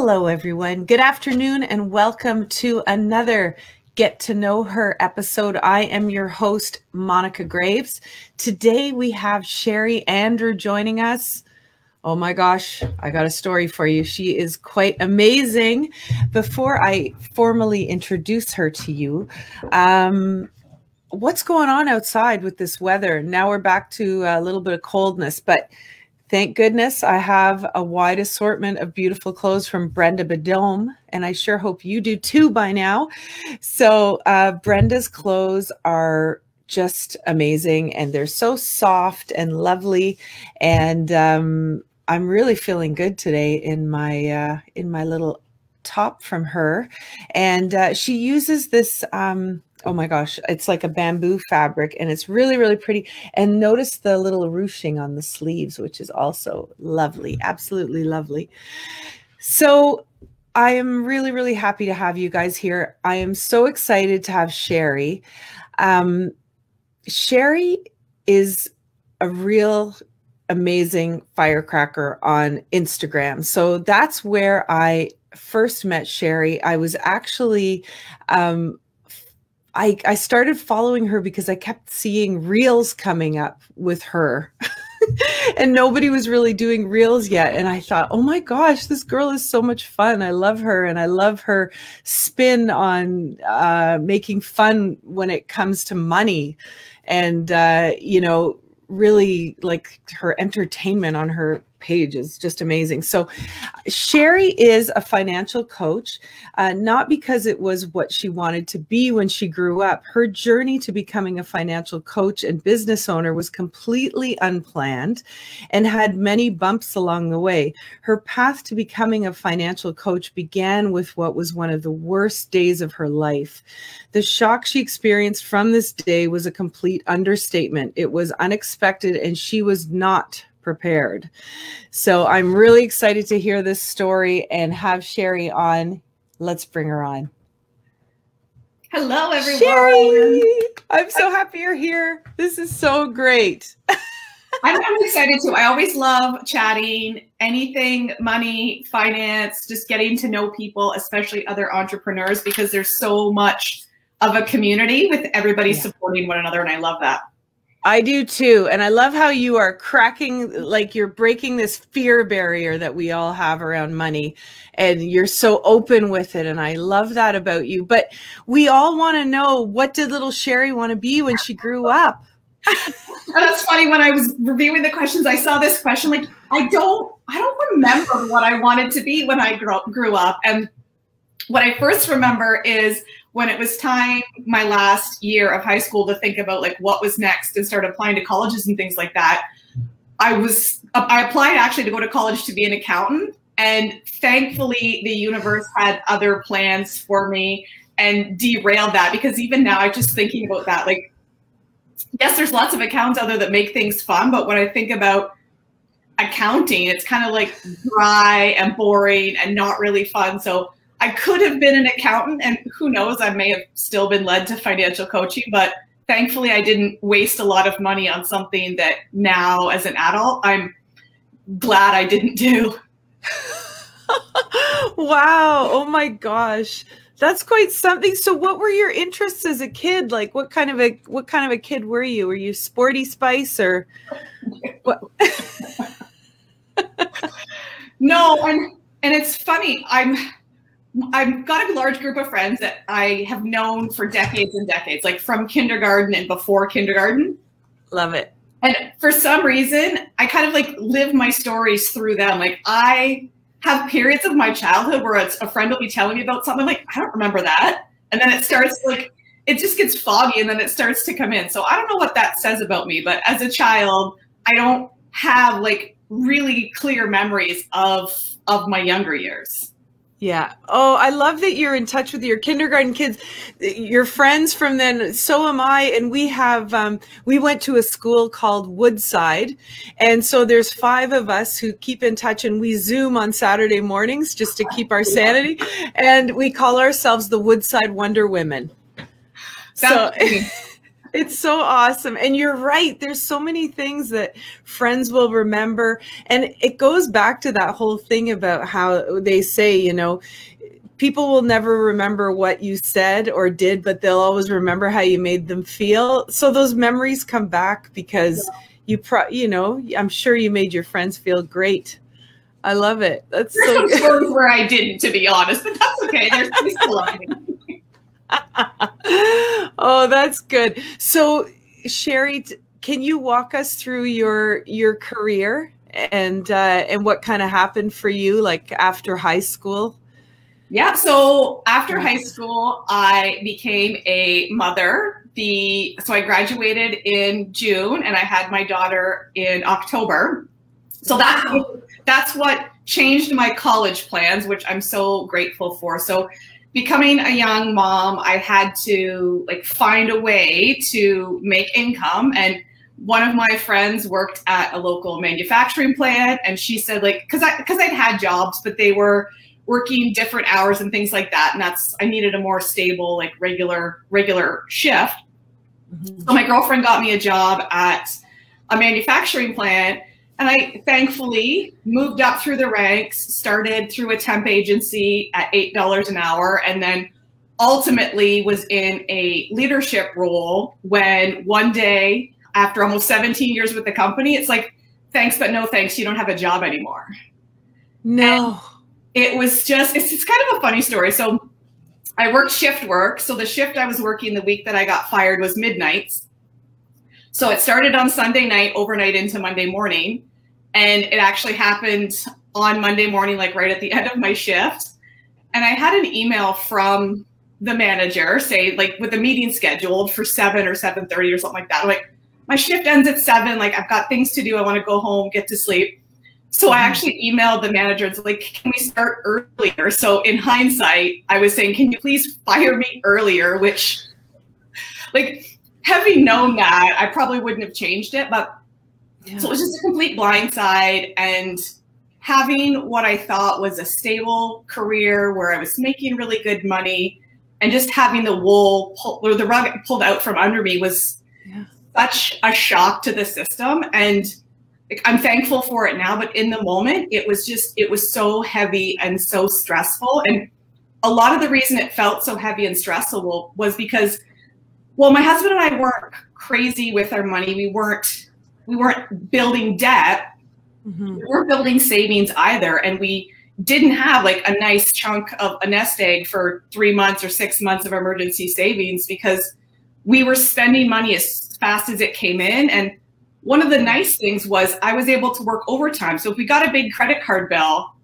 Hello, everyone. Good afternoon and welcome to another Get to Know Her episode. I am your host, Monica Graves. Today we have Sherry Andrew joining us. Oh my gosh, I got a story for you. She is quite amazing. Before I formally introduce her to you, what's going on outside with this weather? Now we're back to a little bit of coldness, but thank goodness I have a wide assortment of beautiful clothes from Brenda Bedome, and I sure hope you do too by now. So Brenda's clothes are just amazing, and they're so soft and lovely, and I'm really feeling good today in my little top from her. And she uses this oh my gosh, it's like a bamboo fabric, and it's really, really pretty. And notice the little ruching on the sleeves, which is also lovely, absolutely lovely. So I am really, really happy to have you guys here. I am so excited to have Sherry. Sherry is a real amazing firecracker on Instagram. So that's where I first met Sherry. I was actually I started following her because I kept seeing reels coming up with her and nobody was really doing reels yet. And I thought, oh my gosh, this girl is so much fun. I love her. And I love her spin on making fun when it comes to money. And, you know, really like her entertainment on her page is just amazing. So Sherry is a financial coach, not because it was what she wanted to be when she grew up. Her journey to becoming a financial coach and business owner was completely unplanned and had many bumps along the way. Her path to becoming a financial coach began with what was one of the worst days of her life. The shock she experienced from this day was a complete understatement. It was unexpected, and she was not prepared. So I'm really excited to hear this story and have Sherry on. Let's bring her on. Hello, everyone. Sherry, I'm so happy you're here. This is so great. I'm excited too. I always love chatting, anything money, finance, just getting to know people, especially other entrepreneurs, because there's so much of a community with everybody supporting one another. And I love that. I do too. And I love how you are cracking, like you're breaking this fear barrier that we all have around money, and you're so open with it. And I love that about you. But we all want to know, what did little Sherry want to be when she grew up? That's funny. When I was reviewing the questions, I saw this question, like, I don't remember what I wanted to be when I grew up. And what I first remember is when it was time, my last year of high school, to think about like what was next and start applying to colleges and things like that. I applied actually to go to college to be an accountant, and thankfully the universe had other plans for me and derailed that, because even now I'm just thinking about that. Like, yes, there's lots of accountants out there that make things fun, but when I think about accounting, it's kind of like dry and boring and not really fun. So I could have been an accountant, and who knows, I may have still been led to financial coaching, but thankfully I didn't waste a lot of money on something that now as an adult, I'm glad I didn't do. Wow. Oh my gosh. That's quite something. So what were your interests as a kid? Like what kind of a kid were you? Were you sporty spice or what? No, and it's funny. I've got a large group of friends that I have known for decades and decades, like from kindergarten and before kindergarten. Love it. And for some reason, I kind of like live my stories through them. Like I have periods of my childhood where a friend will be telling me about something, like, I don't remember that. And then it starts like, it just gets foggy, and then it starts to come in. So I don't know what that says about me, but as a child, I don't have like really clear memories of my younger years. Yeah. Oh, I love that you're in touch with your kindergarten kids, your friends from then. So am I. And we have, we went to a school called Woodside. And so there's 5 of us who keep in touch, and we Zoom on Saturday mornings just to keep our sanity. And we call ourselves the Woodside Wonder Women. So It's so awesome. And you're right. There's so many things that friends will remember. And it goes back to that whole thing about how they say, you know, people will never remember what you said or did, but they'll always remember how you made them feel. So those memories come back because you know, I'm sure you made your friends feel great. I love it. That's There's so some good. stories where I didn't, to be honest, but that's okay. There's still learning. Oh, that's good. So, Sherry, can you walk us through your career and what kind of happened for you, like after high school? Yeah. So after high school, I became a mother. So I graduated in June, and I had my daughter in October. So that's what changed my college plans, which I'm so grateful for. So becoming a young mom, I had to like find a way to make income. And one of my friends worked at a local manufacturing plant, and she said, like, because I'd had jobs, but they were working different hours and things like that. And I needed a more stable, like regular shift. Mm-hmm. So my girlfriend got me a job at a manufacturing plant. And I thankfully moved up through the ranks, started through a temp agency at $8 an hour, and then ultimately was in a leadership role when one day, after almost 17 years with the company, it's like, thanks, but no thanks, you don't have a job anymore. No. And it was just, it's kind of a funny story. So I worked shift work. So the shift I was working the week that I got fired was midnights. So it started on Sunday night, overnight into Monday morning. And it actually happened on Monday morning, like right at the end of my shift. And I had an email from the manager say, like, with a meeting scheduled for 7 or 7:30 or something like that. I'm like, my shift ends at 7. Like, I've got things to do. I want to go home, get to sleep. So I actually emailed the manager and said, like, can we start earlier? So in hindsight, I was saying, can you please fire me earlier? Which, like, having known that, I probably wouldn't have changed it. But so it was just a complete blindside, and having what I thought was a stable career where I was making really good money, and just having the rug pulled out from under me was such a shock to the system. And like, I'm thankful for it now, but in the moment, it was so heavy and so stressful. And a lot of the reason it felt so heavy and stressful was because, well, my husband and I weren't crazy with our money. We weren't building debt. Mm-hmm. We weren't building savings either. And we didn't have like a nice chunk of a nest egg for 3 months or 6 months of emergency savings, because we were spending money as fast as it came in. And one of the nice things was I was able to work overtime. So if we got a big credit card bill,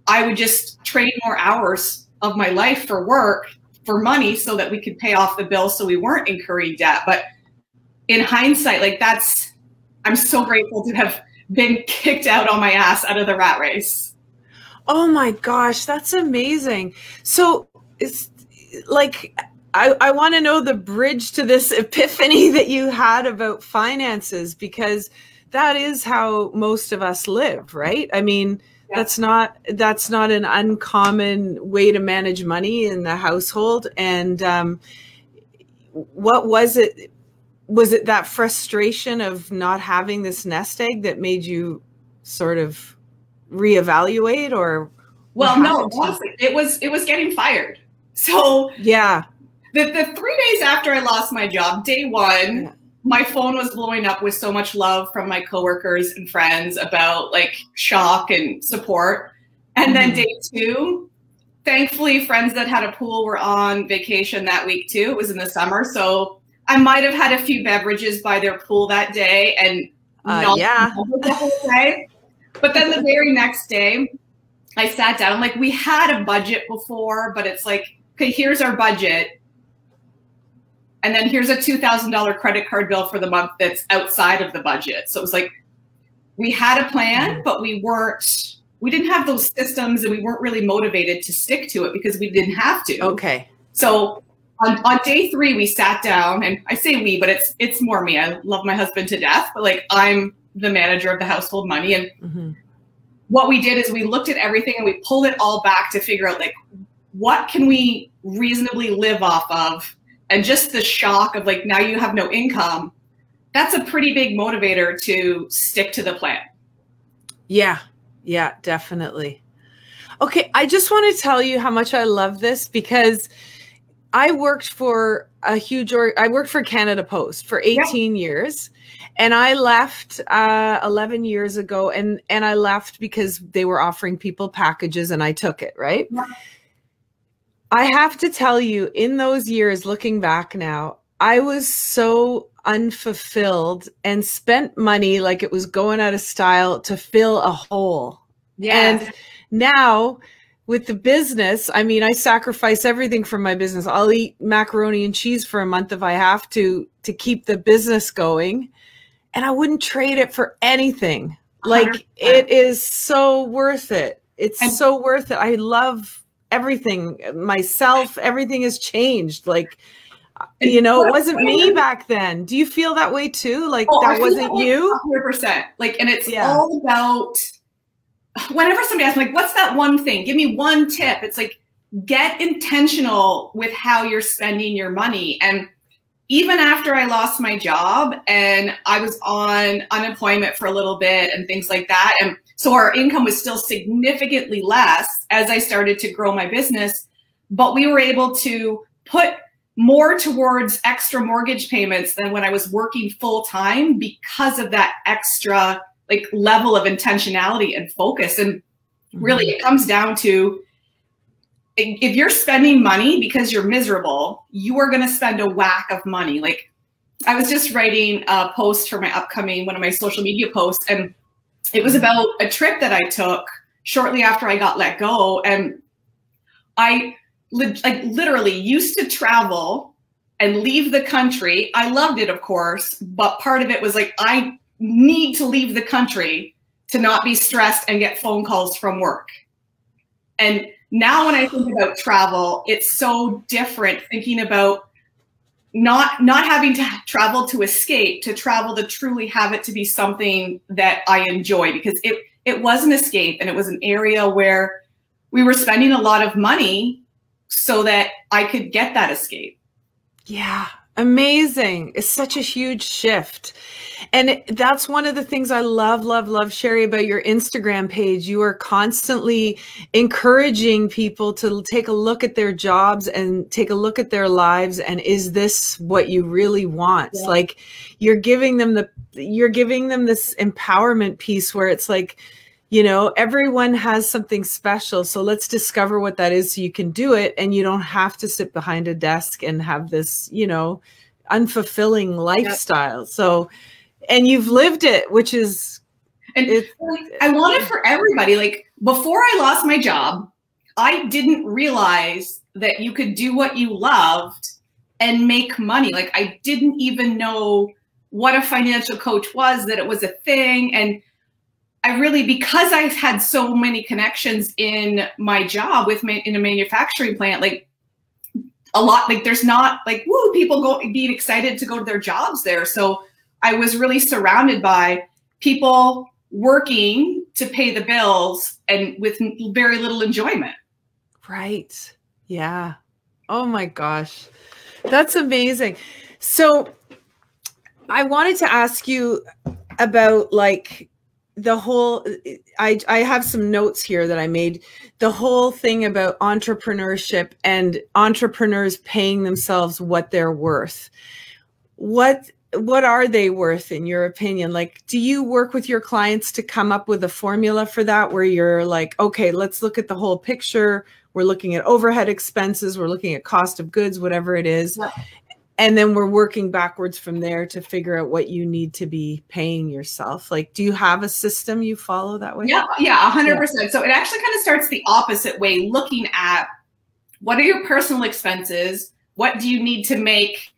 I would just trade more hours of my life for work, for money, so that we could pay off the bill so we weren't incurring debt. But in hindsight, like, I'm so grateful to have been kicked out on my ass out of the rat race. Oh my gosh, that's amazing. So it's like, I want to know the bridge to this epiphany that you had about finances, because that is how most of us live, right? I mean, that's not an uncommon way to manage money in the household. And what was it? Was it that frustration of not having this nest egg that made you sort of reevaluate, or? Well, no, honestly, it was getting fired. So yeah, the 3 days after I lost my job, day one, my phone was blowing up with so much love from my coworkers and friends about like shock and support. And then day two, thankfully, friends that had a pool were on vacation that week too. It was in the summer, so I might have had a few beverages by their pool that day and not the whole day. But then the very next day, I sat down. I'm like, we had a budget before, but it's like, okay, here's our budget. And then here's a $2,000 credit card bill for the month that's outside of the budget. So it was like, we had a plan, but we didn't have those systems, and we weren't really motivated to stick to it because we didn't have to. Okay. So on day 3, we sat down, and I say we, but it's more me. I love my husband to death, but like, I'm the manager of the household money. And what we did is we looked at everything and we pulled it all back to figure out, like, what can we reasonably live off of and just the shock of like, now you have no income, that's a pretty big motivator to stick to the plan. Yeah. Yeah, definitely. Okay. I just want to tell you how much I love this, because I worked for I worked for Canada Post for 18 years, and I left 11 years ago, and I left because they were offering people packages and I took it, right? Yeah. I have to tell you, in those years, looking back now, I was so unfulfilled and spent money like it was going out of style to fill a hole. Yes. And now with the business, I mean, I sacrifice everything from my business. I'll eat macaroni and cheese for a month if I have to keep the business going. And I wouldn't trade it for anything. Like 100%. It is so worth it. It's so worth it. I love everything. Myself, everything has changed. Like, you know, it wasn't me back then. Do you feel that way too? Like that wasn't you? 100%. Like, and it's all about, whenever somebody asks me, like, what's that one thing? Give me one tip. It's like, get intentional with how you're spending your money. And even after I lost my job and I was on unemployment for a little bit and things like that, and so our income was still significantly less as I started to grow my business, but we were able to put more towards extra mortgage payments than when I was working full time because of that extra like level of intentionality and focus. And really it comes down to, if you're spending money because you're miserable, you are going to spend a whack of money. Like, I was just writing a post for my upcoming, one of my social media posts, and it was about a trip that I took shortly after I got let go. And I literally used to travel and leave the country. I loved it, of course, but part of it was like, I need to leave the country to not be stressed and get phone calls from work. And now when I think about travel, it's so different, thinking about not having to travel to escape, to travel to truly have it to be something that I enjoy, because it was an escape, and it was an area where we were spending a lot of money so that I could get that escape. Yeah. Amazing. It's such a huge shift. And that's one of the things I love, Sherry, about your Instagram page. You are constantly encouraging people to take a look at their jobs and take a look at their lives. And is this what you really want? Yeah. Like, you're giving them this empowerment piece where it's like, you know, everyone has something special. So let's discover what that is so you can do it. And you don't have to sit behind a desk and have this, you know, unfulfilling lifestyle. Yep. So, and you've lived it, which is, and I want it for everybody. Like, before I lost my job, I didn't realize that you could do what you loved and make money. Like, I didn't even know what a financial coach was, that it was a thing. And I really, because I had so many connections in my job in a manufacturing plant, like a lot, like there's not like, woo, people being excited to go to their jobs there. So I was really surrounded by people working to pay the bills and with very little enjoyment. Right. Yeah. Oh my gosh. That's amazing. So I wanted to ask you about like, the whole, I have some notes here that I made, the whole thing about entrepreneurship and entrepreneurs paying themselves what they're worth. What are they worth in your opinion? Like, do you work with your clients to come up with a formula for that, where you're like, okay, let's look at the whole picture. We're looking at overhead expenses. We're looking at cost of goods, whatever it is. Yeah. And then we're working backwards from there to figure out what you need to be paying yourself. Like, do you have a system you follow that way? Yeah, 100%. Yeah. So it actually kind of starts the opposite way, looking at what are your personal expenses? What do you need to make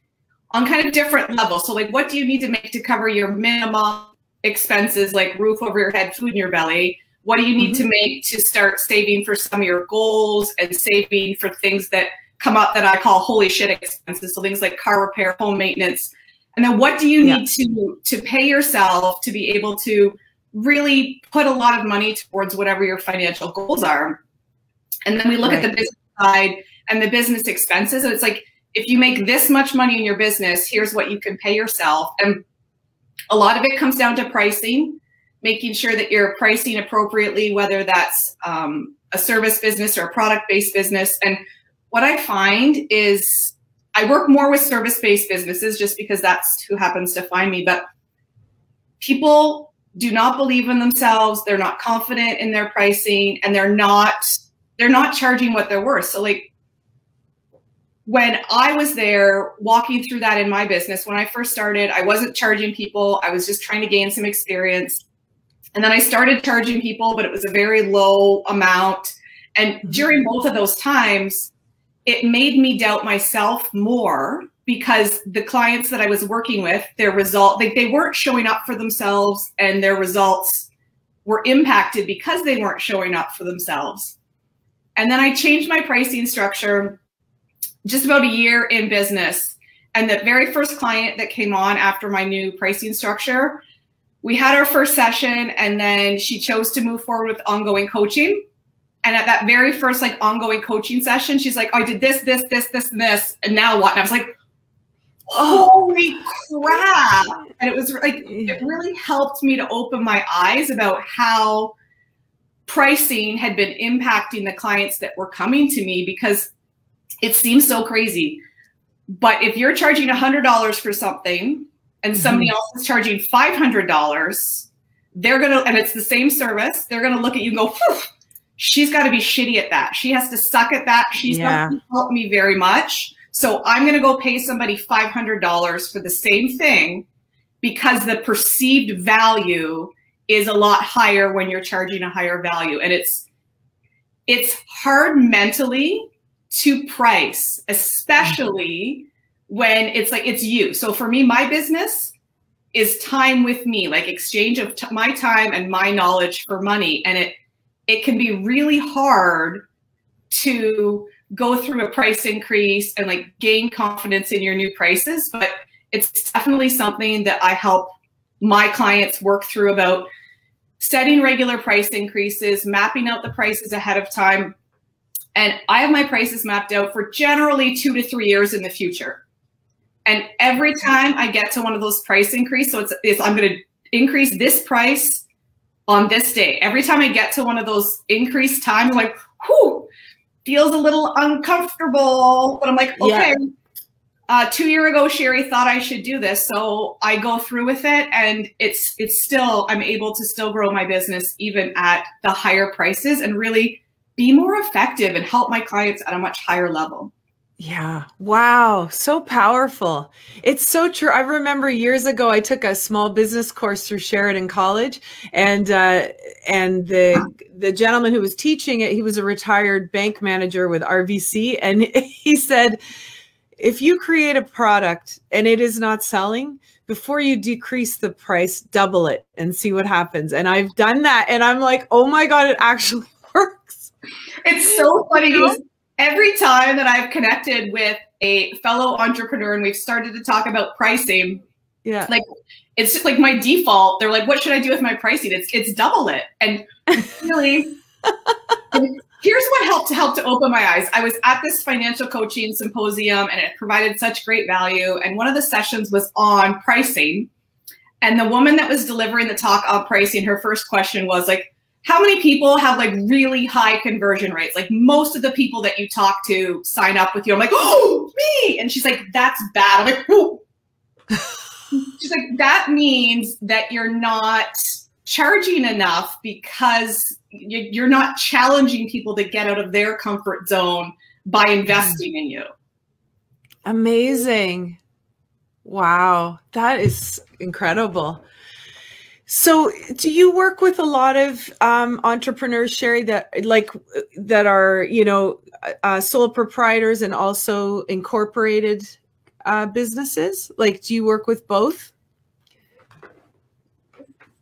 on kind of different levels? So like, what do you need to make to cover your minimum expenses, like roof over your head, food in your belly? What do you need to make to start saving for some of your goals and saving for things that come up that I call holy shit expenses? So things like car repair, home maintenance. And then what do you need to pay yourself to be able to really put a lot of money towards whatever your financial goals are? And then we look at the business side and the business expenses. And it's like, if you make this much money in your business, here's what you can pay yourself. And a lot of it comes down to pricing, making sure that you're pricing appropriately, whether that's a service business or a product-based business. And what I find is I work more with service-based businesses just because that's who happens to find me. But people do not believe in themselves. They're not confident in their pricing, and they're not charging what they're worth. So like when I was there walking through that in my business, when I first started, I wasn't charging people. I was just trying to gain some experience. And then I started charging people, but it was a very low amount. And during both of those times, it made me doubt myself more, because the clients that I was working with, their result, they weren't showing up for themselves, and their results were impacted because they weren't showing up for themselves. And then I changed my pricing structure just about a year in business. And the very first client that came on after my new pricing structure, we had our first session, and then she chose to move forward with ongoing coaching. And at that very first like ongoing coaching session, she's like, oh, I did this, this, this, this, and this, and now what? And I was like, holy crap. And it was like, it really helped me to open my eyes about how pricing had been impacting the clients that were coming to me, because it seems so crazy. But if you're charging $100 for something and somebody else is charging $500, they're going to, and it's the same service, they're going to look at you and go, phew, she's got to be shitty at that. She has to suck at that. She's not going to help me very much. So I'm going to go pay somebody $500 for the same thing, because the perceived value is a lot higher when you're charging a higher value. And it's hard mentally to price, especially when it's like, it's you. So for me, my business is time with me, like exchange of my time and my knowledge for money. And it can be really hard to go through a price increase and like gain confidence in your new prices. But it's definitely something that I help my clients work through, about setting regular price increases, mapping out the prices ahead of time. And I have my prices mapped out for generally 2 to 3 years in the future. And every time I get to one of those price increases, so it's I'm going to increase this price on this day. Every time I get to one of those increased times, I'm like, whew, feels a little uncomfortable. But I'm like, okay, 2 years ago, Sherry thought I should do this. So I go through with it, and it's still, I'm able to still grow my business even at the higher prices, and really be more effective and help my clients at a much higher level. Yeah. Wow. So powerful. It's so true. I remember years ago, I took a small business course through Sheridan College, and the gentleman who was teaching it, he was a retired bank manager with RBC. And he said, if you create a product and it is not selling, before you decrease the price, double it and see what happens. And I've done that. And I'm like, oh my God, it actually works. It's so funny, because every time that I've connected with a fellow entrepreneur and we've started to talk about pricing, like it's just like my default. They're like, what should I do with my pricing? It's double it. And really, here's what helped to open my eyes. I was at this financial coaching symposium, and it provided such great value. And one of the sessions was on pricing. And the woman that was delivering the talk on pricing, her first question was like, how many people have like really high conversion rates? Like most of the people that you talk to sign up with you. I'm like, oh, me. And she's like, that's bad. I'm like, oh. She's like, that means that you're not charging enough, because you're not challenging people to get out of their comfort zone by investing in you. Amazing. Wow. That is incredible. So do you work with a lot of entrepreneurs, Sherry, that are, you know, sole proprietors and also incorporated businesses? Like, do you work with both?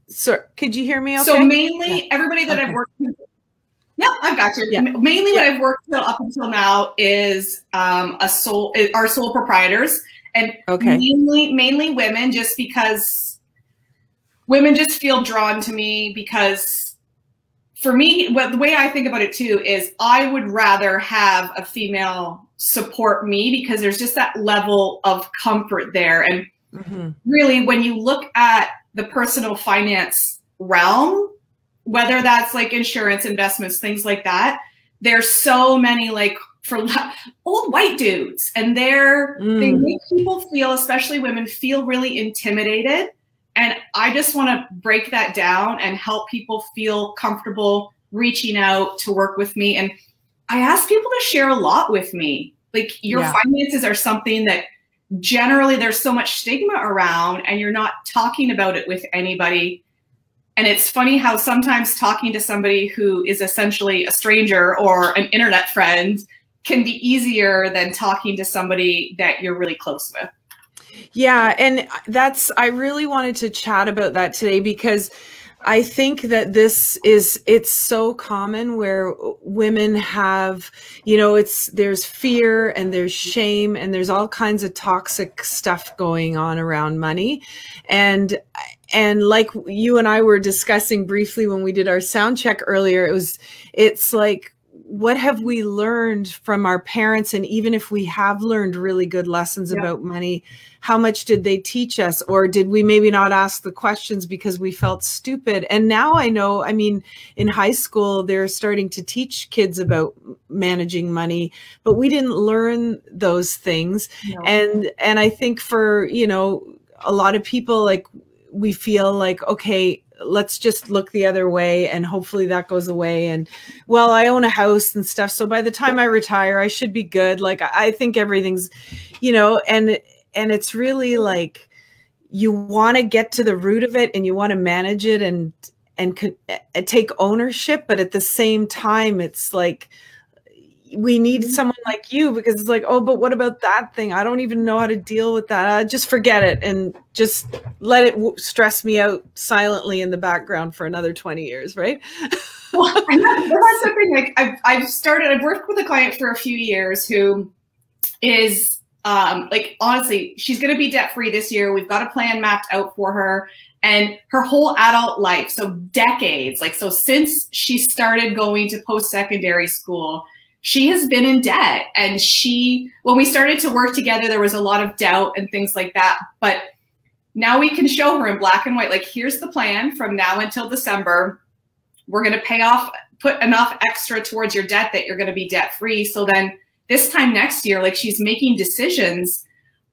So could you hear me okay? So mainly everybody that I've worked with, I've got you. Mainly what I've worked with up until now is our sole proprietors, and mainly women, just because women just feel drawn to me. Because for me, the way I think about it too is I would rather have a female support me, because there's just that level of comfort there. And really, when you look at the personal finance realm, whether that's like insurance, investments, things like that, there's so many like old white dudes, and they make people feel, especially women, feel really intimidated. And I just want to break that down and help people feel comfortable reaching out to work with me. And I ask people to share a lot with me. Like, your finances are something that generally there's so much stigma around, and you're not talking about it with anybody. And it's funny how sometimes talking to somebody who is essentially a stranger or an internet friend can be easier than talking to somebody that you're really close with. Yeah. And I really wanted to chat about that today, because I think that it's so common where women have, there's fear and there's shame and there's all kinds of toxic stuff going on around money. And like you and I were discussing briefly when we did our sound check earlier, it's like, what have we learned from our parents? And even if we have learned really good lessons about money, how much did they teach us? Or did we maybe not ask the questions because we felt stupid? And now I know, I mean, in high school, they're starting to teach kids about managing money, but we didn't learn those things. No. And I think for, a lot of people, like, we feel like, okay, let's just look the other way and hopefully that goes away. And well, I own a house and stuff, so by the time I retire, I should be good. Like, I think everything's, and it's really like, you want to get to the root of it and you want to manage it and take ownership. But at the same time, it's like, we need someone like you, because it's like, oh, but what about that thing? I don't even know how to deal with that. Just forget it and just let it stress me out silently in the background for another 20 years, right? Well, that's something like I've worked with a client for a few years who is like, honestly, she's going to be debt free this year. We've got a plan mapped out for her, and her whole adult life, so decades, like, so since she started going to post-secondary school, she has been in debt. And when we started to work together, there was a lot of doubt and things like that. But now we can show her in black and white, like, here's the plan from now until December. We're going to put enough extra towards your debt that you're going to be debt free. So then this time next year, like, she's making decisions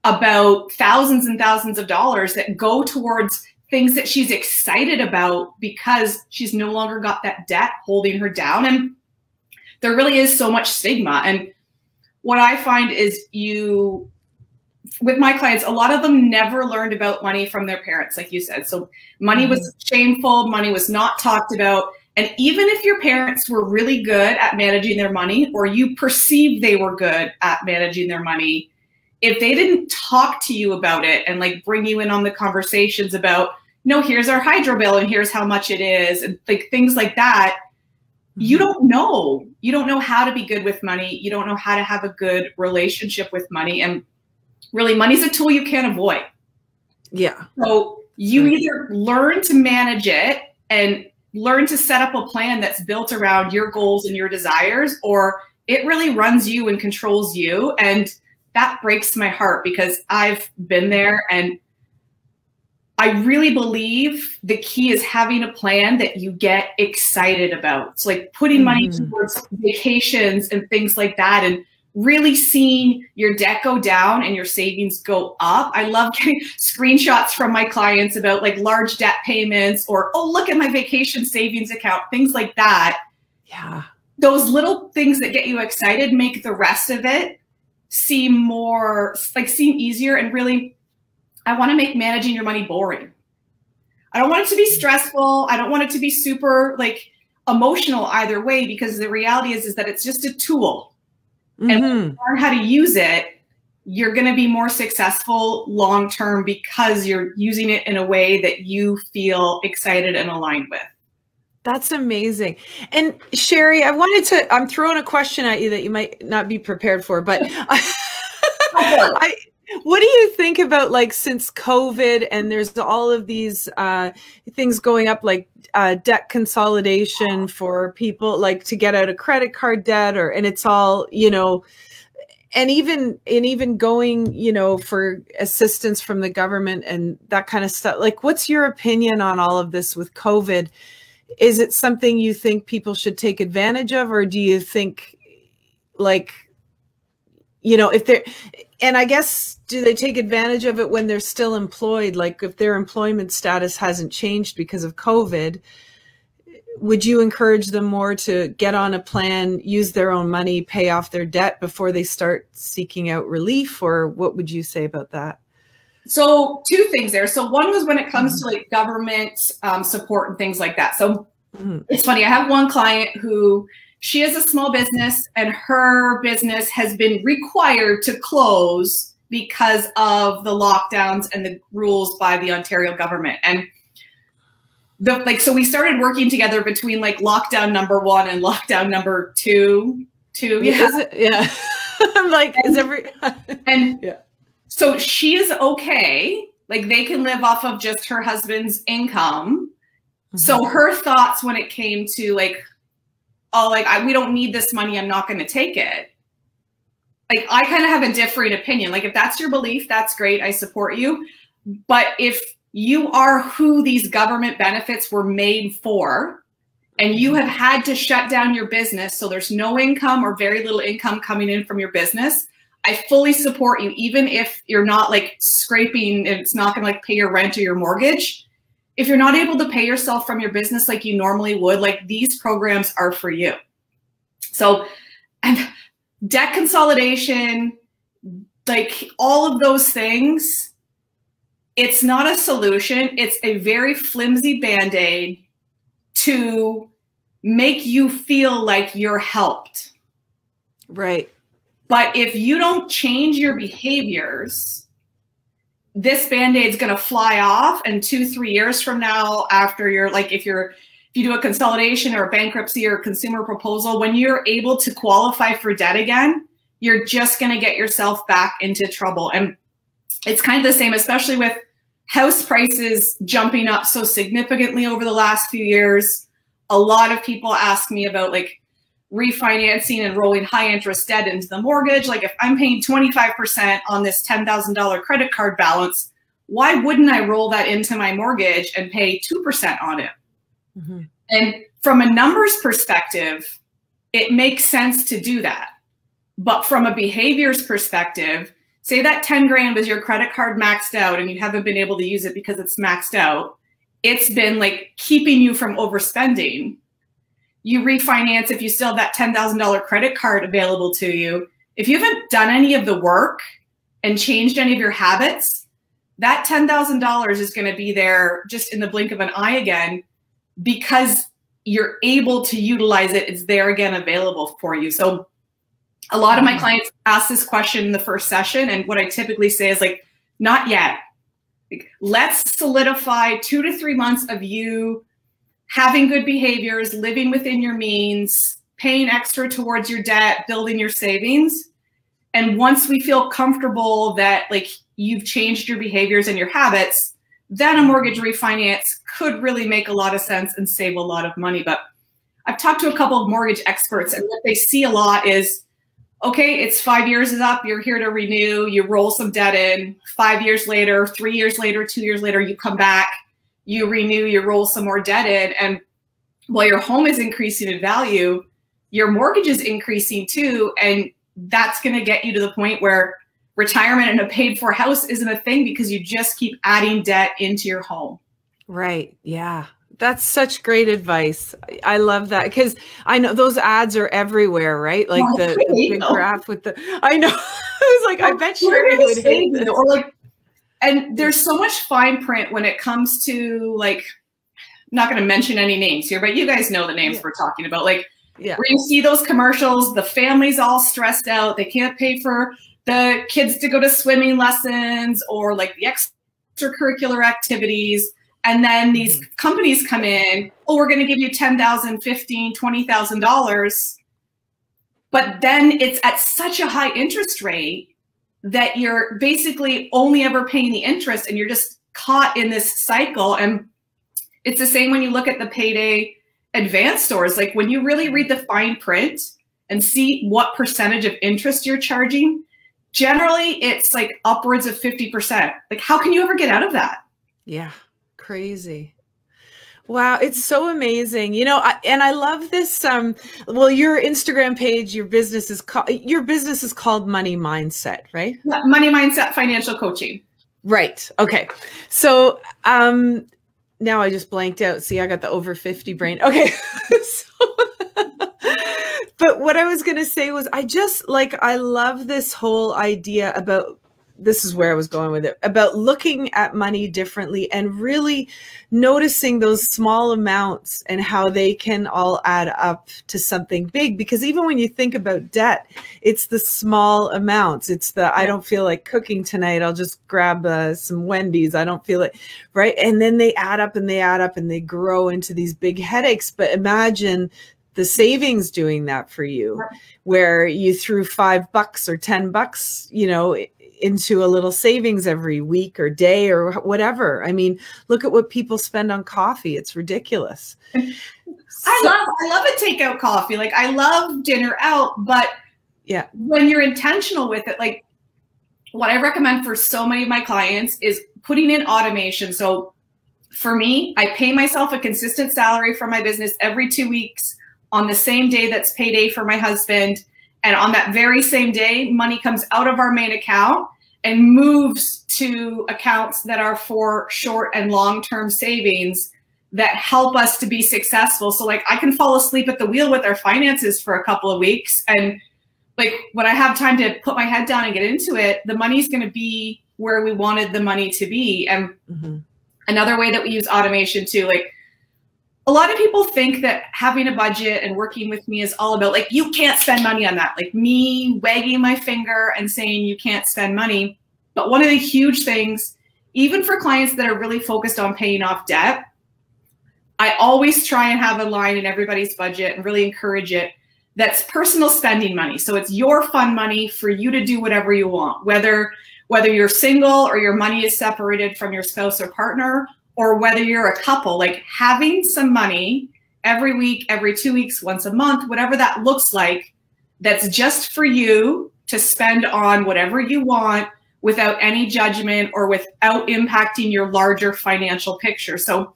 about thousands and thousands of dollars that go towards things that she's excited about, because she's no longer got that debt holding her down. And there really is so much stigma. And what I find is, with my clients, a lot of them never learned about money from their parents, like you said. So money was shameful, money was not talked about. And even if your parents were really good at managing their money, or you perceived they were good at managing their money, if they didn't talk to you about it and like bring you in on the conversations about, no, here's our hydro bill and here's how much it is, and like things like that, you don't know. You don't know how to be good with money. You don't know how to have a good relationship with money. And really, money's a tool you can't avoid. Yeah. So you either learn to manage it and learn to set up a plan that's built around your goals and your desires, or it really runs you and controls you. And that breaks my heart, because I've been there, and I really believe the key is having a plan that you get excited about. So like putting money towards vacations and things like that, and really seeing your debt go down and your savings go up. I love getting screenshots from my clients about like large debt payments, or, oh, look at my vacation savings account, things like that. Yeah. Those little things that get you excited make the rest of it seem easier. And really, I want to make managing your money boring. I don't want it to be stressful. I don't want it to be super like emotional either way, because the reality is that it's just a tool. And when you learn how to use it, you're going to be more successful long-term, because you're using it in a way that you feel excited and aligned with. That's amazing. And Sherry, I'm throwing a question at you that you might not be prepared for, but what do you think about, like, since COVID and there's all of these things going up, like debt consolidation for people, like to get out of credit card debt, and it's all, and even going, you know, for assistance from the government and that kind of stuff. Like, what's your opinion on all of this with COVID? Is it something you think people should take advantage of, or do you think, like, you know, if they're, and I guess, do they take advantage of it when they're still employed? Like, if their employment status hasn't changed because of COVID, would you encourage them more to get on a plan, use their own money, pay off their debt before they start seeking out relief? Or what would you say about that? So two things there. So one was when it comes to like government support and things like that. So it's funny. I have one client who, she has a small business and her business has been required to close because of the lockdowns and the rules by the Ontario government. And so we started working together between like lockdown number 1 and lockdown number two. Yeah. I'm like, yeah. So she is okay. Like, they can live off of just her husband's income. So her thoughts when it came to like, oh, like, we don't need this money, I'm not going to take it. Like, I kind of have a different opinion. Like, if that's your belief, that's great. I support you. But if you are who these government benefits were made for, and you have had to shut down your business, so there's no income or very little income coming in from your business, I fully support you, even if you're not like scraping and it's not going to like pay your rent or your mortgage. If you're not able to pay yourself from your business like you normally would, like, these programs are for you. So, and debt consolidation, like all of those things, it's not a solution. It's a very flimsy Band-Aid to make you feel like you're helped. Right. But if you don't change your behaviors, this Band-Aid is going to fly off, and 2-3 years from now, after you're like, if you do a consolidation or a bankruptcy or a consumer proposal, when you're able to qualify for debt again, you're just going to get yourself back into trouble. And it's kind of the same, especially with house prices jumping up so significantly over the last few years. A lot of people ask me about like refinancing and rolling high interest debt into the mortgage. Like, if I'm paying 25% on this $10,000 credit card balance, why wouldn't I roll that into my mortgage and pay 2% on it? And from a numbers perspective, it makes sense to do that. But from a behaviors perspective, say that 10 grand was your credit card maxed out and you haven't been able to use it because it's maxed out. It's been like keeping you from overspending. You refinance if you still have that $10,000 credit card available to you. If you haven't done any of the work and changed any of your habits, that $10,000 is going to be there just in the blink of an eye again, because you're able to utilize it. It's there again, available for you. So a lot of my clients ask this question in the first session, and what I typically say is like, not yet. Like, let's solidify 2 to 3 months of you having good behaviors, living within your means, paying extra towards your debt, building your savings. And once we feel comfortable that like you've changed your behaviors and your habits, then a mortgage refinance could really make a lot of sense and save a lot of money. But I've talked to a couple of mortgage experts, and what they see a lot is, okay, it's 5 years is up, you're here to renew, you roll some debt in, 5 years later, 3 years later, 2 years later, you come back, you renew, you roll some more debt in, and while your home is increasing in value, your mortgage is increasing too, and that's going to get you to the point where retirement and a paid for house isn't a thing because you just keep adding debt into your home. Right. Yeah. That's such great advice. I love that, because I know those ads are everywhere, right? Like the big graph with the, I know. I was like, I bet Sherry would hate this. Or like, and there's so much fine print when it comes to like, I'm not going to mention any names here, but you guys know the names we're talking about. Like, where you see those commercials, the family's all stressed out. They can't pay for the kids to go to swimming lessons or like the extracurricular activities. And then these companies come in, oh, we're going to give you $10,000, $15,000, $20,000. But then it's at such a high interest rate that you're basically only ever paying the interest, and you're just caught in this cycle. And it's the same when you look at the payday advance stores. Like, when you really read the fine print and see what percentage of interest you're charging, generally it's like upwards of 50%. Like, how can you ever get out of that? Yeah, crazy. Wow, it's so amazing. You know, and I love this. Well, your Instagram page, your business is called Money Mindset, right? Yeah, Money Mindset Financial Coaching. Right. Okay. So now I just blanked out. See, I got the over 50 brain. Okay. But what I was going to say was I love this whole idea about, this is where I was going with it, about looking at money differently and really noticing those small amounts and how they can all add up to something big. Because even when you think about debt, it's the small amounts. It's the, I don't feel like cooking tonight, I'll just grab some Wendy's. I don't feel it, right? And then they add up and they add up and they grow into these big headaches. But imagine the savings doing that for you, where you threw $5 or $10, you know, into a little savings every week or day or whatever. I mean, look at what people spend on coffee. It's ridiculous. I love a takeout coffee. Like, I love dinner out, but yeah, when you're intentional with it, like what I recommend for so many of my clients is putting in automation. So for me, I pay myself a consistent salary for my business every 2 weeks on the same day that's payday for my husband. And on that very same day, money comes out of our main account and moves to accounts that are for short and long-term savings that help us to be successful. So like, I can fall asleep at the wheel with our finances for a couple of weeks. And like, when I have time to put my head down and get into it, the money's going to be where we wanted the money to be. And another way that we use automation too, like, a lot of people think that having a budget and working with me is all about like, you can't spend money on that. Like me wagging my finger and saying you can't spend money. But one of the huge things, even for clients that are really focused on paying off debt, I always try and have a line in everybody's budget and really encourage it. That's personal spending money. So it's your fun money for you to do whatever you want, whether you're single or your money is separated from your spouse or partner, or whether you're a couple. Like, having some money every week, every 2 weeks, once a month, whatever that looks like, that's just for you to spend on whatever you want without any judgment or without impacting your larger financial picture. So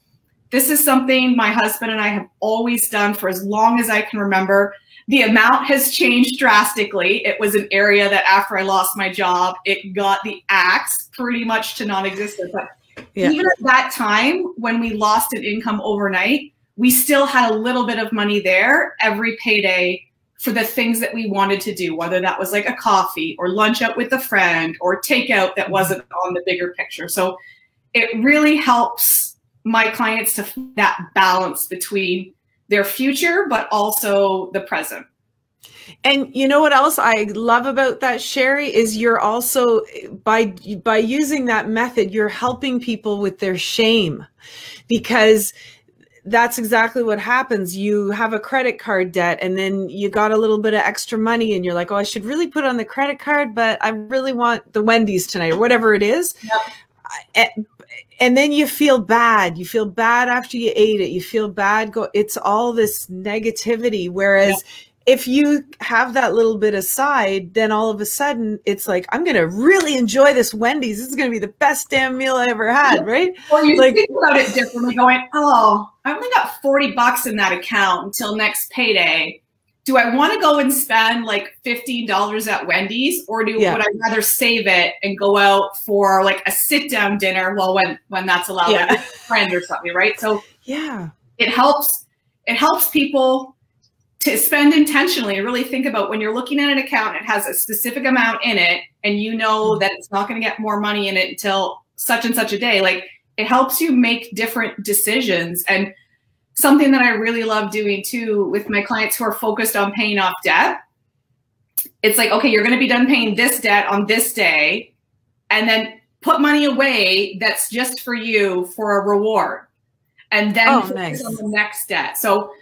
this is something my husband and I have always done for as long as I can remember. The amount has changed drastically. It was an area that after I lost my job, it got the axe pretty much to non-existent. But even at that time, when we lost an income overnight, we still had a little bit of money there every payday for the things that we wanted to do, whether that was like a coffee or lunch out with a friend or takeout that wasn't on the bigger picture. So it really helps my clients to find that balance between their future, but also the present. And you know what else I love about that, Sherry, is you're also, by using that method, you're helping people with their shame, because that's exactly what happens. You have a credit card debt and then you got a little bit of extra money and you're like, oh, I should really put on the credit card, but I really want the Wendy's tonight or whatever it is. Yep. And then you feel bad. You feel bad after you ate it. You feel bad. It's all this negativity. Whereas if you have that little bit aside, then all of a sudden it's like, I'm going to really enjoy this Wendy's. This is going to be the best damn meal I ever had, right? Or you think about it differently, going, oh, I only got $40 in that account until next payday. Do I want to go and spend like $15 at Wendy's, or would I rather save it and go out for like a sit down dinner? Well, when that's allowed, like with a friend or something, right? So it helps people to spend intentionally and really think about, when you're looking at an account, it has a specific amount in it and you know that it's not going to get more money in it until such and such a day. Like, it helps you make different decisions. And something that I really love doing too with my clients who are focused on paying off debt, it's like, okay, you're going to be done paying this debt on this day, and then put money away that's just for you for a reward, and then focus on the next debt. So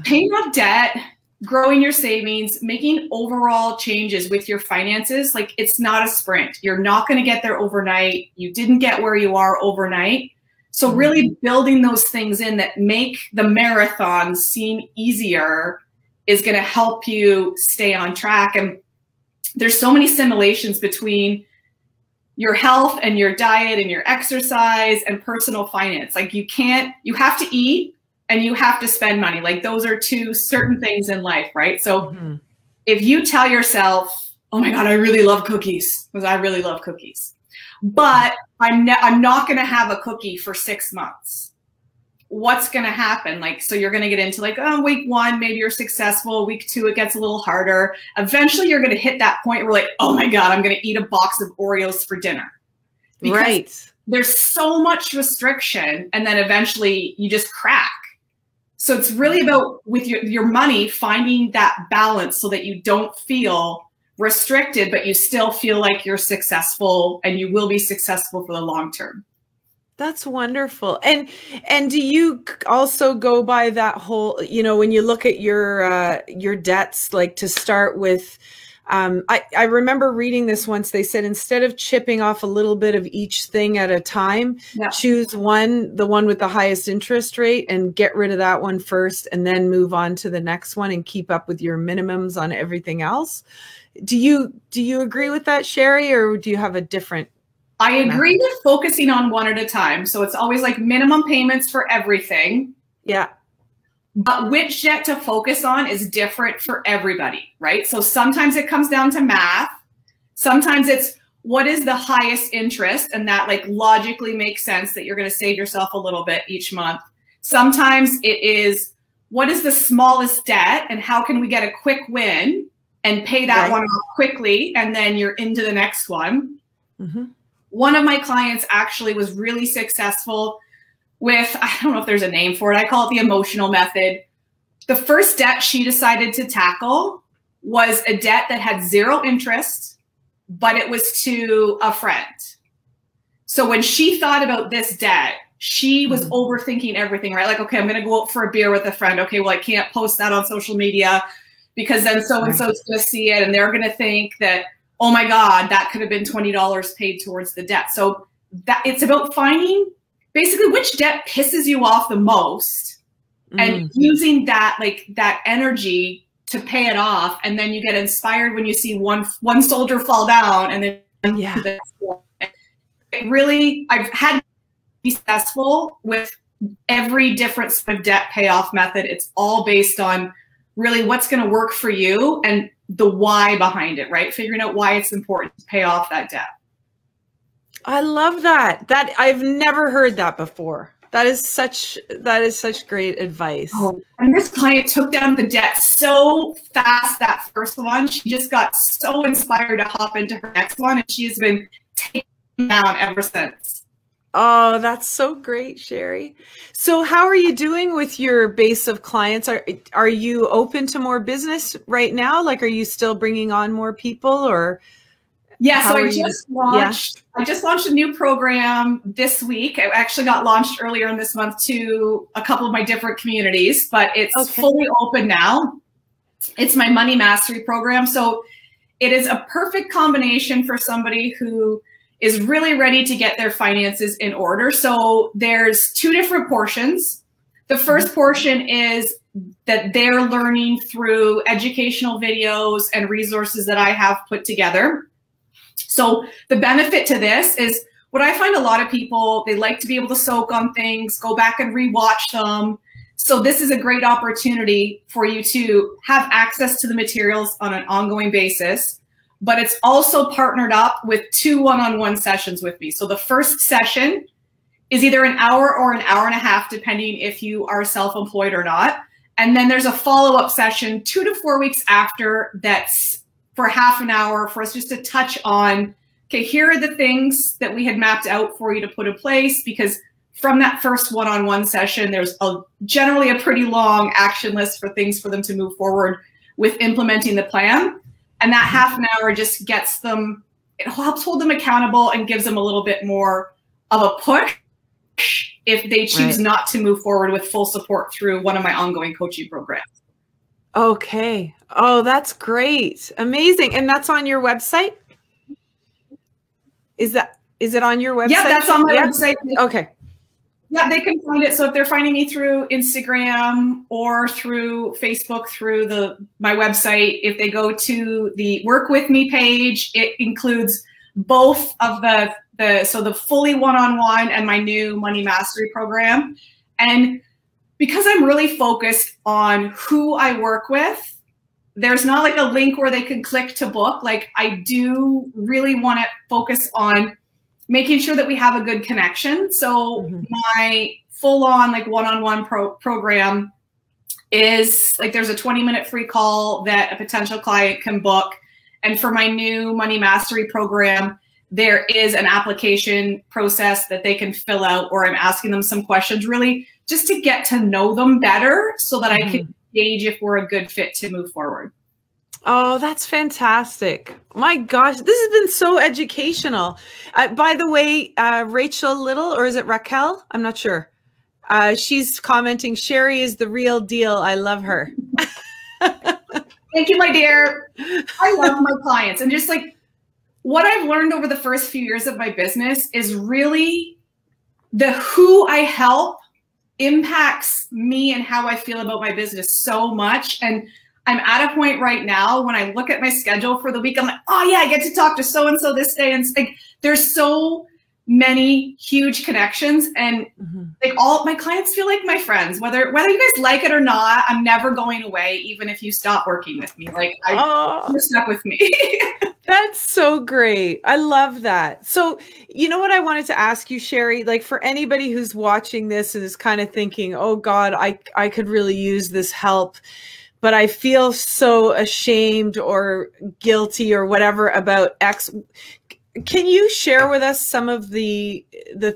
paying off debt, growing your savings, making overall changes with your finances, like, it's not a sprint. You're not going to get there overnight. You didn't get where you are overnight. So really building those things in that make the marathon seem easier is going to help you stay on track. And there's so many simulations between your health and your diet and your exercise and personal finance. Like you have to eat and you have to spend money. Like those are two certain things in life, right? So if you tell yourself, oh my God, I really love cookies, because I really love cookies, but I'm not going to have a cookie for 6 months. What's going to happen? Like, so you're going to get into like, oh, week 1, maybe you're successful. Week 2, it gets a little harder. Eventually you're going to hit that point where like, oh my God, I'm going to eat a box of Oreos for dinner. Because right. There's so much restriction, and then eventually you just crack. So it's really about with your money, finding that balance so that you don't feel restricted, but you still feel like you're successful, and you will be successful for the long term. That's wonderful. And do you also go by that whole, you know, when you look at your debts, like to start with, I remember reading this once. They said, instead of chipping off a little bit of each thing at a time, choose the one with the highest interest rate, and get rid of that one first, and then move on to the next one and keep up with your minimums on everything else. Do you agree with that, Sherry, or do you have a different? I agree with focusing on one at a time. So it's always like minimum payments for everything. Yeah. But which debt to focus on is different for everybody, right? So sometimes it comes down to math. Sometimes it's what is the highest interest, and that like logically makes sense that you're going to save yourself a little bit each month. Sometimes it is what is the smallest debt, and how can we get a quick win and pay that one off quickly, and then you're into the next one. One of my clients actually was really successful with, I don't know if there's a name for it, I call it the emotional method. The first debt she decided to tackle was a debt that had 0 interest, but it was to a friend. So when she thought about this debt, she was overthinking everything, right? Like, okay, I'm going to go out for a beer with a friend. Okay, well, I can't post that on social media because then so-and-so is going to see it, and they're going to think that, oh my God, that could have been $20 paid towards the debt. So that it's about finding basically which debt pisses you off the most and using that, like that energy to pay it off. And then you get inspired when you see one soldier fall down, and then it really, I've had to be successful with every different sort of debt payoff method. It's all based on really what's going to work for you and the why behind it, right? Figuring out why it's important to pay off that debt. I love that. I've never heard that before. That is such great advice. Oh, and this client took down the debt so fast, that first one. She just got so inspired to hop into her next one, and she's been taken down ever since. Oh, that's so great, Sherry. So how are you doing with your base of clients? Are you open to more business right now? Like, are you still bringing on more people, or? Yeah, so I just launched a new program this week. It actually got launched earlier in this month to a couple of my different communities, but it's fully open now. It's my Money Mastery program. So it is a perfect combination for somebody who is really ready to get their finances in order. So there's 2 different portions. The first portion is that they're learning through educational videos and resources that I have put together. So the benefit to this is what I find a lot of people, they like to be able to soak on things, go back and rewatch them. So this is a great opportunity for you to have access to the materials on an ongoing basis, but it's also partnered up with 2 one-on-one sessions with me. So the first session is either an hour or an hour and a half, depending if you are self-employed or not. And then there's a follow-up session 2 to 4 weeks after that's for half an hour for us just to touch on, okay, here are the things that we had mapped out for you to put in place, because from that first one-on-one session, there's generally a pretty long action list for things for them to move forward with implementing the plan. And that half an hour just gets them, it helps hold them accountable and gives them a little bit more of a push if they choose not to move forward with full support through one of my ongoing coaching programs. Okay. Oh, that's great. Amazing. And that's on your website? Is it on your website? Yeah, that's on my website. Okay. Yeah, they can find it. So if they're finding me through Instagram or through Facebook, through my website, if they go to the Work With Me page, it includes both of the fully one-on-one and my new Money Mastery program. And because I'm really focused on who I work with, there's not like a link where they can click to book. Like, I do really want to focus on making sure that we have a good connection. So my full-on like one-on-one program is like, there's a 20-minute free call that a potential client can book. And for my new Money Mastery program, there is an application process that they can fill out, or I'm asking them some questions really just to get to know them better so that I can gauge if we're a good fit to move forward. Oh, that's fantastic. My gosh, this has been so educational. By the way, Rachel Little, or is it Raquel? I'm not sure. She's commenting, Sherry is the real deal. I love her. Thank you, my dear. I love my clients. And just like what I've learned over the first few years of my business is really the who I help impacts me and how I feel about my business so much. And I'm at a point right now when I look at my schedule for the week, I'm like, oh yeah, I get to talk to so-and-so this day. And like, there's so many huge connections, and like all my clients feel like my friends, whether you guys like it or not. I'm never going away, even if you stop working with me. Like, you're stuck with me. That's so great. I love that. So, you know what I wanted to ask you, Sherry, like for anybody who's watching this and is kind of thinking, oh God, I could really use this help, but I feel so ashamed or guilty or whatever about X. Can you share with us some of the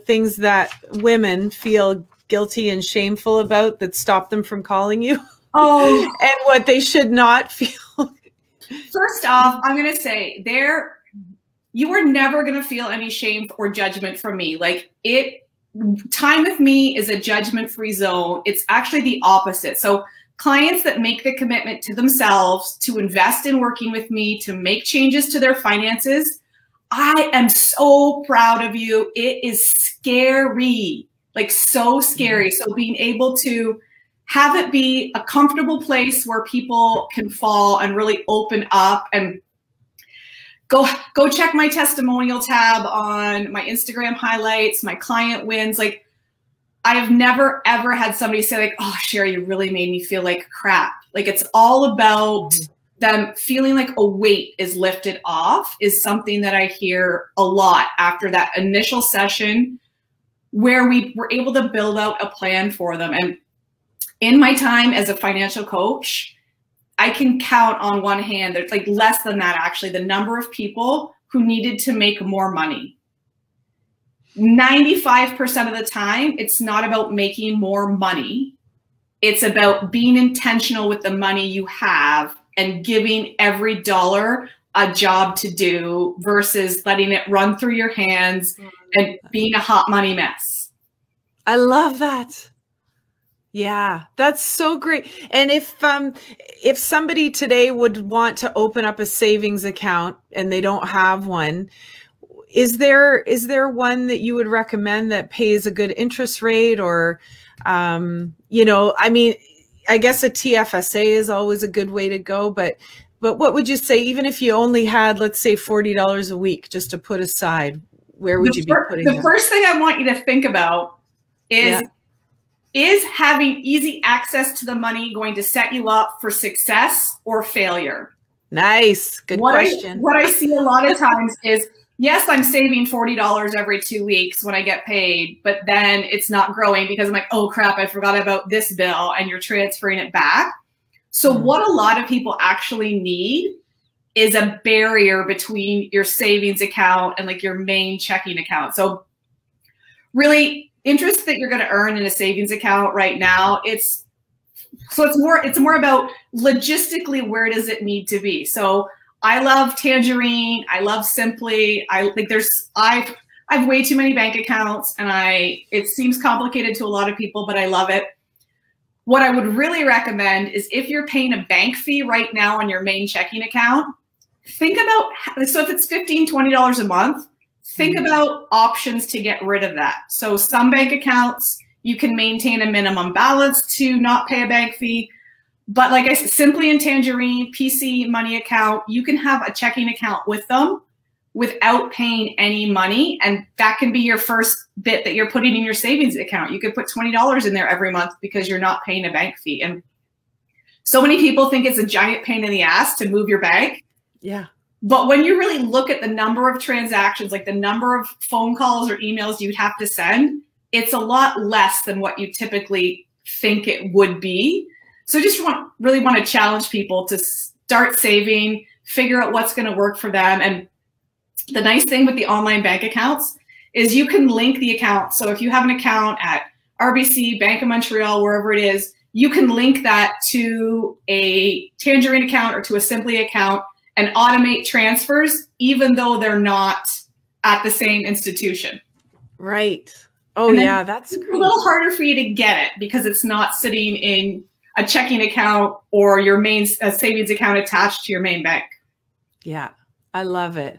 things that women feel guilty and shameful about that stop them from calling you? Oh, and what they should not feel? First off, I'm going to say you are never going to feel any shame or judgment from me. Like, time with me is a judgment-free zone. It's actually the opposite. So clients that make the commitment to themselves to invest in working with me, to make changes to their finances, I am so proud of you. It is scary, like so scary. So being able to have it be a comfortable place where people can fall and really open up, and go check my testimonial tab on my Instagram highlights, my client wins. Like, I have never, ever had somebody say like, oh, Sherry, you really made me feel like crap. Like, it's all about them feeling like a weight is lifted off, is something that I hear a lot after that initial session where we were able to build out a plan for them. And in my time as a financial coach, I can count on one hand, there's like less than that actually, the number of people who needed to make more money. 95% of the time, it's not about making more money. It's about being intentional with the money you have and giving every dollar a job to do versus letting it run through your hands and being a hot money mess. I love that. Yeah, that's so great. And if somebody today would want to open up a savings account and they don't have one, is there one that you would recommend that pays a good interest rate, or you know, I mean, I guess a TFSA is always a good way to go, but what would you say, even if you only had, let's say, $40 a week just to put aside, where would you be putting the that? first thing I want you to think about is having easy access to the money going to set you up for success or failure? Nice. Good question. What I see a lot of times is, yes, I'm saving $40 every 2 weeks when I get paid, but then it's not growing because I'm like, oh crap, I forgot about this bill, and you're transferring it back. So what a lot of people actually need is a barrier between your savings account and like your main checking account. So really, interest that you're going to earn in a savings account right now, it's more about logistically, where does it need to be? So I love Tangerine. I love Simply. I have way too many bank accounts, and it seems complicated to a lot of people, but I love it. What I would really recommend is, if you're paying a bank fee right now on your main checking account, think about, so if it's $15, $20 a month, think about options to get rid of that. So some bank accounts, You can maintain a minimum balance to not pay a bank fee. But like I said, Simply and Tangerine, PC Money account, you can have a checking account with them without paying any money. And that can be your first bit that you're putting in your savings account. You could put $20 in there every month because you're not paying a bank fee. And so many people think it's a giant pain in the ass to move your bank. Yeah. But when you really look at the number of transactions, like the number of phone calls or emails you'd have to send, it's a lot less than what you typically think it would be. So just really want to challenge people to start saving, figure out what's going to work for them. And the nice thing with the online bank accounts is you can link the account. So if you have an account at RBC, Bank of Montreal, wherever it is, you can link that to a Tangerine account or to a Simply account and automate transfers, even though they're not at the same institution. Right. Oh, yeah, that's great. It's a little harder for you to get it because it's not sitting in a checking account or your main savings account attached to your main bank. Yeah, I love it.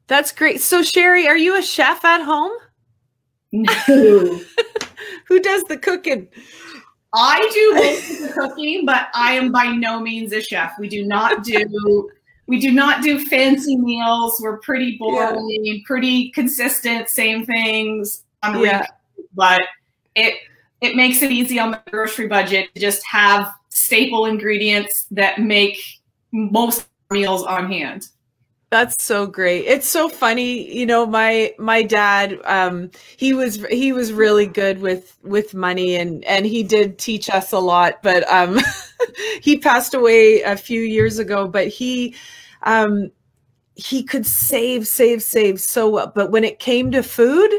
That's great. So Sherry, are you a chef at home? No. Who does the cooking? I do most of the cooking, but I am by no means a chef. We do not do fancy meals. We're pretty boring, pretty consistent, same things on repeat. But it makes it easy on the grocery budget to just have staple ingredients that make most meals on hand. That's so great. It's so funny. You know, my dad, he was really good with money and he did teach us a lot, but he passed away a few years ago, but he could save so well. But when it came to food,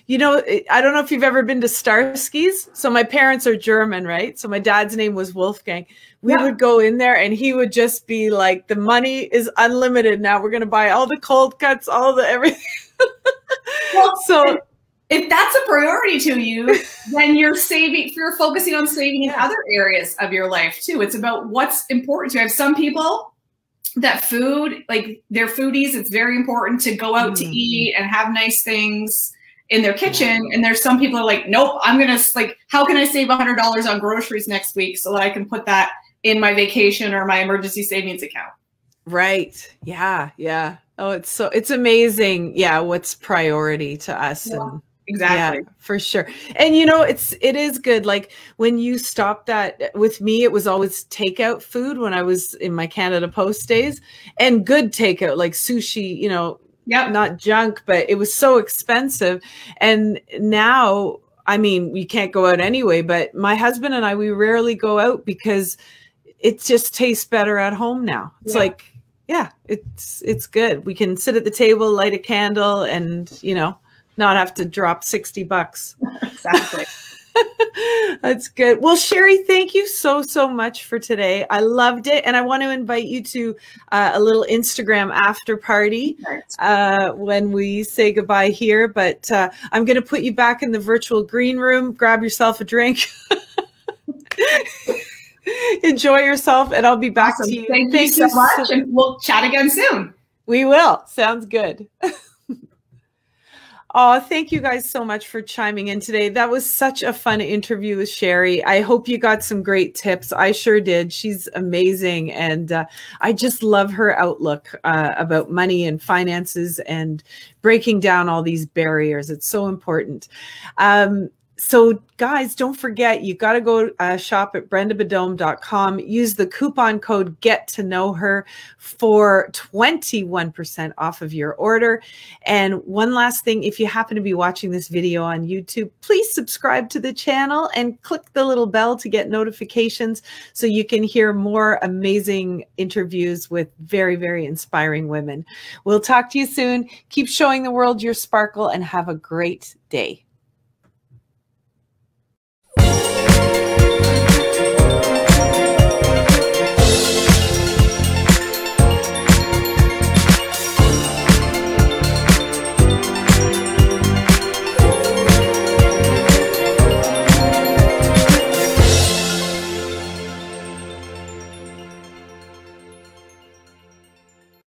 you know, I don't know if you've ever been to Starsky's. So my parents are German, right? So my dad's name was Wolfgang. We would go in there and he would just be like, the money is unlimited. Now we're going to buy all the cold cuts, all the everything. Well, so if that's a priority to you, then you're focusing on saving in other areas of your life too. It's about what's important to you. I have some people that food, like they're foodies. It's very important to go out to eat and have nice things in their kitchen. And there's some people who are like, nope, I'm going to how can I save $100 on groceries next week so that I can put that in my vacation or my emergency savings account. Right. Yeah. Yeah. Oh, it's amazing. Yeah. What's priority to us. Yeah, and exactly. Yeah, for sure. And you know, it is good. Like when you stop that, with me, it was always takeout food when I was in my Canada Post days, and good takeout, like sushi, you know, not junk, but it was so expensive. And now, I mean, you can't go out anyway, but my husband and I, we rarely go out because it just tastes better at home now. It's like, yeah, it's good. We can sit at the table, light a candle, and, you know, not have to drop $60. Exactly. That's good. Well, Sherry, thank you so much for today. I loved it. And I want to invite you to a little Instagram after party when we say goodbye here. But I'm going to put you back in the virtual green room. Grab yourself a drink. Enjoy yourself, and I'll be back to you. Thank you so much, and we'll chat again soon. We will. Sounds good. Oh, thank you guys so much for chiming in today. That was such a fun interview with Sherry. I hope you got some great tips. I sure did. She's amazing. And I just love her outlook about money and finances and breaking down all these barriers. It's so important. So guys, don't forget, you got to go shop at brendabadome.com. Use the coupon code GET2KNOWHER for 21% off of your order. And one last thing, if you happen to be watching this video on YouTube, please subscribe to the channel and click the little bell to get notifications so you can hear more amazing interviews with very, very inspiring women. We'll talk to you soon. Keep showing the world your sparkle and have a great day.